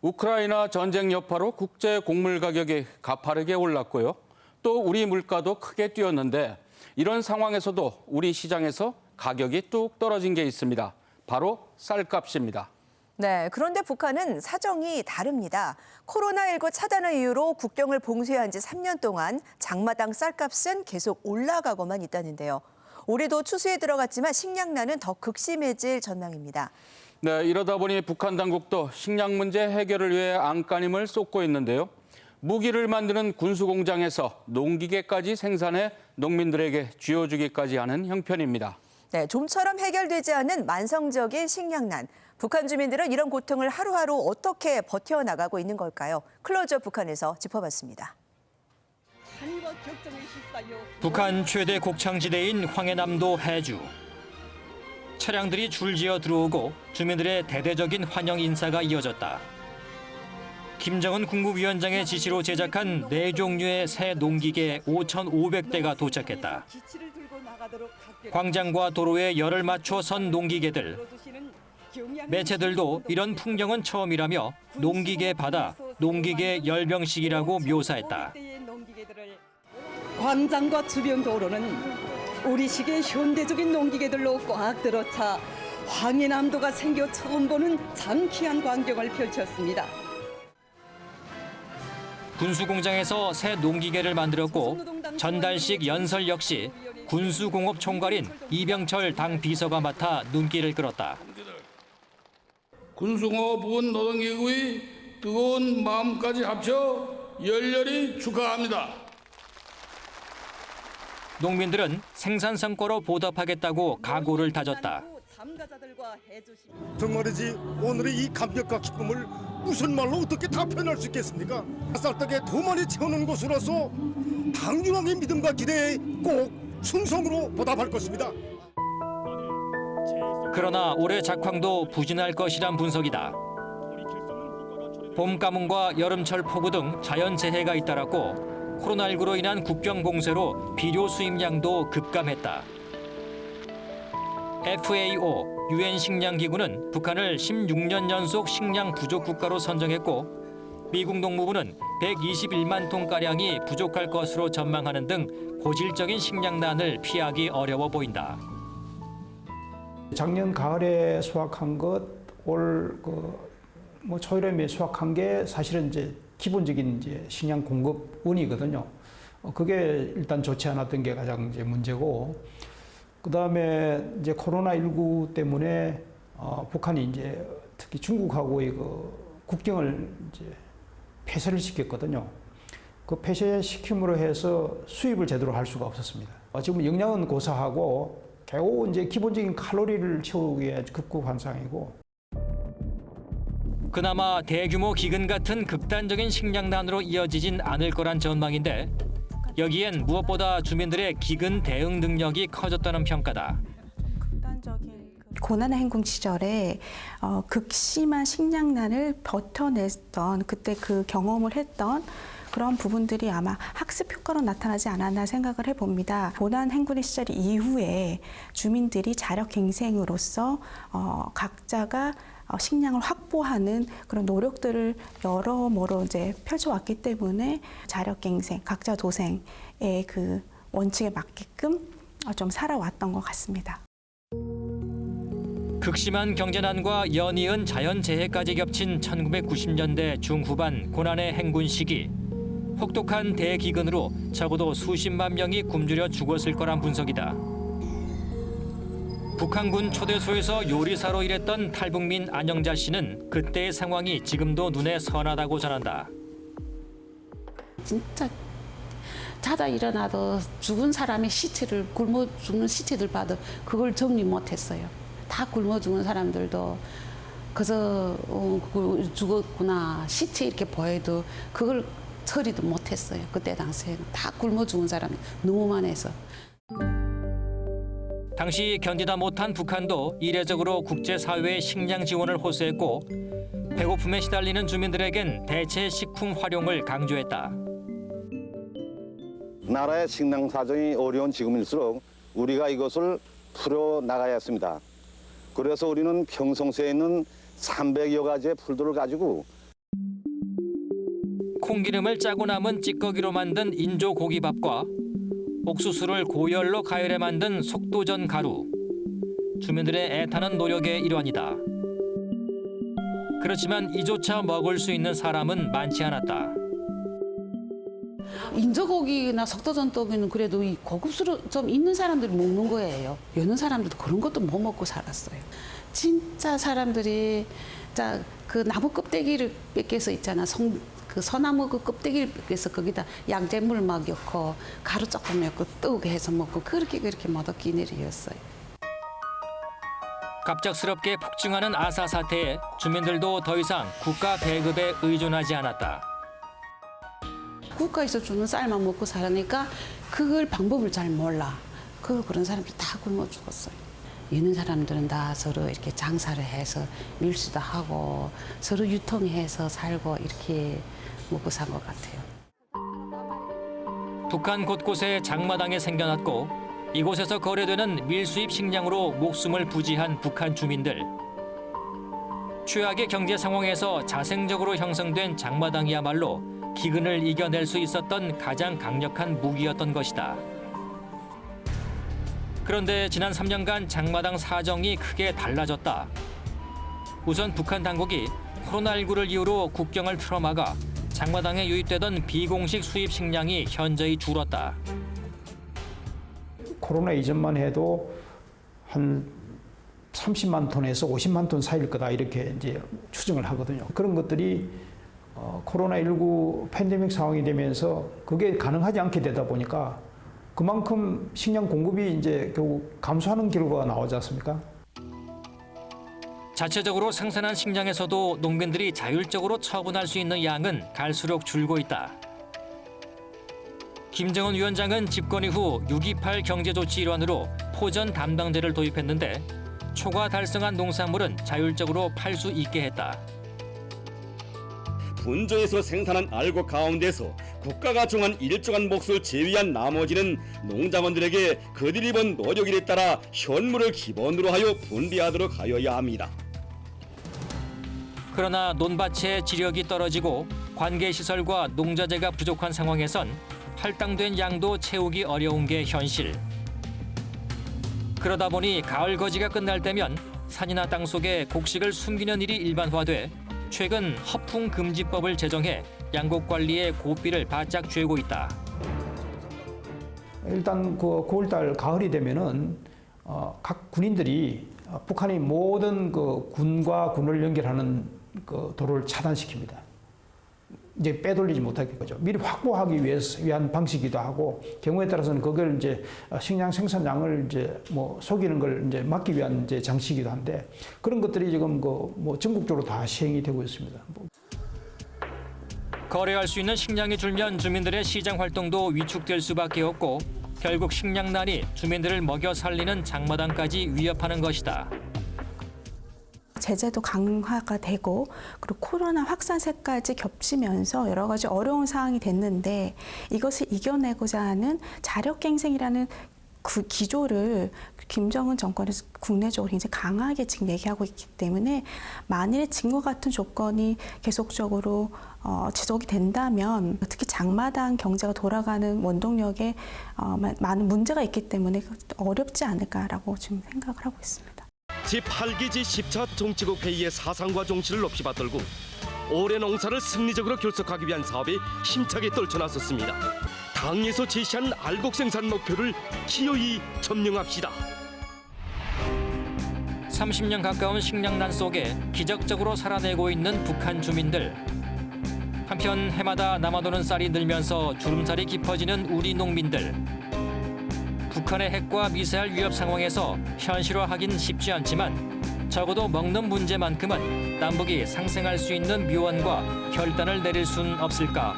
우크라이나 전쟁 여파로 국제 곡물 가격이 가파르게 올랐고요. 또 우리 물가도 크게 뛰었는데 이런 상황에서도 우리 시장에서 가격이 뚝 떨어진 게 있습니다. 바로 쌀값입니다. 네, 그런데 북한은 사정이 다릅니다. 코로나19 차단을 이유로 국경을 봉쇄한 지 3년 동안 장마당 쌀값은 계속 올라가고만 있다는데요. 올해도 추수에 들어갔지만 식량난은 더 극심해질 전망입니다. 네, 이러다 보니 북한 당국도 식량 문제 해결을 위해 안간힘을 쏟고 있는데요. 무기를 만드는 군수 공장에서 농기계까지 생산해 농민들에게 쥐어주기까지 하는 형편입니다. 네, 좀처럼 해결되지 않은 만성적인 식량난. 북한 주민들은 이런 고통을 하루하루 어떻게 버텨나가고 있는 걸까요? 클로즈업 북한에서 짚어봤습니다. 북한 최대 곡창지대인 황해남도 해주. 차량들이 줄지어 들어오고 주민들의 대대적인 환영 인사가 이어졌다. 김정은 국무위원장의 지시로 제작한 4종류의 새 농기계 5,500대가 도착했다. 광장과 도로에 열을 맞춰 선 농기계들. 매체들도 이런 풍경은 처음이라며 농기계 바다, 농기계 열병식이라고 묘사했다. 광장과 주변 도로는 우리식의 현대적인 농기계들로 꽉 들어차 황해남도가 생겨 처음 보는 장쾌한 광경을 펼쳤습니다. 군수공장에서 새 농기계를 만들었고 전달식 연설 역시 군수공업 총괄인 이병철 당 비서가 맡아 눈길을 끌었다. 군수공업부군 노동기구의 뜨거운 마음까지 합쳐 열렬히 축하합니다. 농민들은 생산 성과로 보답하겠다고 각오를 다졌다. 정말이지 오늘의 이 감격과 기쁨을 무슨 말로 어떻게 다 표현할 수 있겠습니까? 쌀떡에 더 많이 채우는 곳으로서 당중앙의 믿음과 기대에 꼭 충성으로 보답할 것입니다. 그러나 올해 작황도 부진할 것이란 분석이다. 봄 가뭄과 여름철 폭우 등 자연재해가 잇따랐고 코로나19로 인한 국경 봉쇄로 비료 수입량도 급감했다. FAO, 유엔 식량기구는 북한을 16년 연속 식량 부족 국가로 선정했고 미국 농무부는 121만 톤가량이 부족할 것으로 전망하는 등 고질적인 식량난을 피하기 어려워 보인다. 작년 가을에 수확한 것, 올 초여름에 수확한 게 사실은 이제 기본적인 이제 식량 공급원이거든요. 그게 일단 좋지 않았던 게 가장 이제 문제고, 그 다음에 이제 코로나19 때문에 북한이 이제 특히 중국하고의 그 국경을 이제 폐쇄를 시켰거든요. 그 폐쇄시킴으로 해서 수입을 제대로 할 수가 없었습니다. 지금 영양은 고사하고 겨우 이제 기본적인 칼로리를 채우기 위해 급급한 상황이고. 그나마 대규모 기근 같은 극단적인 식량난으로 이어지진 않을 거란 전망인데 여기엔 무엇보다 주민들의 기근 대응 능력이 커졌다는 평가다. 고난의 행군 시절에 극심한 식량난을 버텨냈던 그때 그 경험을 했던 그런 부분들이 아마 학습 효과로 나타나지 않았나 생각을 해봅니다. 고난 행군의 시절 이후에 주민들이 자력갱생으로서 각자가 식량을 확보하는 그런 노력들을 여러모로 이제 펼쳐왔기 때문에 자력갱생, 각자 도생의 그 원칙에 맞게끔 좀 살아왔던 것 같습니다. 극심한 경제난과 연이은 자연재해까지 겹친 1990년대 중후반 고난의 행군 시기. 혹독한 대기근으로 적어도 수십만 명이 굶주려 죽었을 거란 분석이다. 북한군 초대소에서 요리사로 일했던 탈북민 안영자 씨는 그때의 상황이 지금도 눈에 선하다고 전한다. 진짜 자다 일어나도 죽은 사람의 시체를 굶어 죽는 시체들 봐도 그걸 정리 못했어요. 다 굶어 죽은 사람들도 그래서 죽었구나 시체 이렇게 보여도 그걸 처리도 못했어요. 그때 당시에는 다 굶어 죽은 사람이 너무 많아서. 당시 견디다 못한 북한도 이례적으로 국제사회의 식량 지원을 호소했고 배고픔에 시달리는 주민들에겐 대체 식품 활용을 강조했다. 나라의 식량 사정이 어려운 지금일수록 우리가 이것을 풀어나가야 했습니다. 그래서 우리는 평성세에 있는 300여 가지의 풀들을 가지고 콩기름을 짜고 남은 찌꺼기로 만든 인조 고기밥과 옥수수를 고열로 가열해 만든 속도전 가루. 주민들의 애타는 노력의 일환이다. 그렇지만 이조차 먹을 수 있는 사람은 많지 않았다. 인조고기나 속도전떡이는 그래도 이 고급스러 좀 있는 사람들이 먹는 거예요. 여는 사람들도 그런 것도 못 먹고 살았어요. 진짜 사람들이 그 나무 껍데기를 뺏겨서 있잖아. 그 소나무 그 껍데기를 뺏겨서 거기다 양잿물 막 넣고 가루 조금 넣고 뜨게 해서 먹고 그렇게 먹었긴 일이었어요. 갑작스럽게 폭증하는 아사 사태에 주민들도 더 이상 국가 배급에 의존하지 않았다. 국가에서 주는 쌀만 먹고 살으니까 그걸 방법을 잘 몰라. 그런 사람들이 다 굶어 죽었어요. 있는 사람들은 다 서로 이렇게 장사를 해서 밀수도 하고 서로 유통해서 살고 이렇게 먹고 산 것 같아요. 북한 곳곳에 장마당이 생겨났고 이곳에서 거래되는 밀수입 식량으로 목숨을 부지한 북한 주민들. 최악의 경제 상황에서 자생적으로 형성된 장마당이야말로 기근을 이겨낼 수 있었던 가장 강력한 무기였던 것이다. 그런데 지난 3년간 장마당 사정이 크게 달라졌다. 우선 북한 당국이 코로나19를 이유로 국경을 틀어막아 장마당에 유입되던 비공식 수입 식량이 현저히 줄었다. 코로나 이전만 해도 한 30만 톤에서 50만 톤 사이일 거다 이렇게 이제 추정을 하거든요. 그런 것들이 코로나19 팬데믹 상황이 되면서 그게 가능하지 않게 되다 보니까 그만큼 식량 공급이 이제 결국 감소하는 결과가 나오지 않습니까? 자체적으로 생산한 식량에서도 농민들이 자율적으로 처분할 수 있는 양은 갈수록 줄고 있다. 김정은 위원장은 집권 이후 6.28 경제조치 일환으로 포전 담당제를 도입했는데 초과 달성한 농산물은 자율적으로 팔 수 있게 했다. 분조에서 생산한 알곡 가운데서 국가가 정한 일정한 몫을 제외한 나머지는 농장원들에게 그들이 번 노력일에 따라 현물을 기본으로 하여 분배하도록 하여야 합니다. 그러나 논밭의 지력이 떨어지고 관계시설과 농자재가 부족한 상황에선 할당된 양도 채우기 어려운 게 현실. 그러다 보니 가을 거지가 끝날 때면 산이나 땅 속에 곡식을 숨기는 일이 일반화돼 최근 허풍금지법을 제정해 양곡 관리에 고삐를 바짝 쥐고 있다. 일단 그 9월달 가을이 되면은 각 군인들이 북한이 모든 그 군과 군을 연결하는 그 도로를 차단시킵니다. 이제 빼돌리지 못하게 거죠. 미리 확보하기 위한 방식이기도 하고 경우에 따라서는 그걸 이제 식량 생산량을 이제 뭐 속이는 걸 이제 막기 위한 이제 장치이기도 한데 그런 것들이 지금 그 뭐 전국적으로 다 시행이 되고 있습니다. 거래할 수 있는 식량이 줄면 주민들의 시장 활동도 위축될 수밖에 없고 결국 식량난이 주민들을 먹여 살리는 장마당까지 위협하는 것이다. 제재도 강화가 되고 그리고 코로나 확산세까지 겹치면서 여러 가지 어려운 상황이 됐는데 이것을 이겨내고자 하는 자력갱생이라는 그 기조를 김정은 정권에서 국내적으로 굉장히 강하게 지금 얘기하고 있기 때문에 만일에 지금과 같은 조건이 계속적으로 지속이 된다면 특히 장마당 경제가 돌아가는 원동력에 많은 문제가 있기 때문에 어렵지 않을까라고 지금 생각을 하고 있습니다. 제8기 제10차 정치국 회의의 사상과 정치를 높이 받들고 올해 농사를 승리적으로 결석하기 위한 사업에 힘차게 떨쳐나섰습니다. 당에서 제시한 알곡 생산 목표를 기어이 점령합시다. 30년 가까운 식량난 속에 기적적으로 살아내고 있는 북한 주민들. 한편 해마다 남아도는 쌀이 늘면서 주름살이 깊어지는 우리 농민들. 북한의 핵과 미사일 위협 상황에서 현실화하긴 쉽지 않지만 적어도 먹는 문제만큼은 남북이 상생할 수 있는 묘안과 결단을 내릴 순 없을까.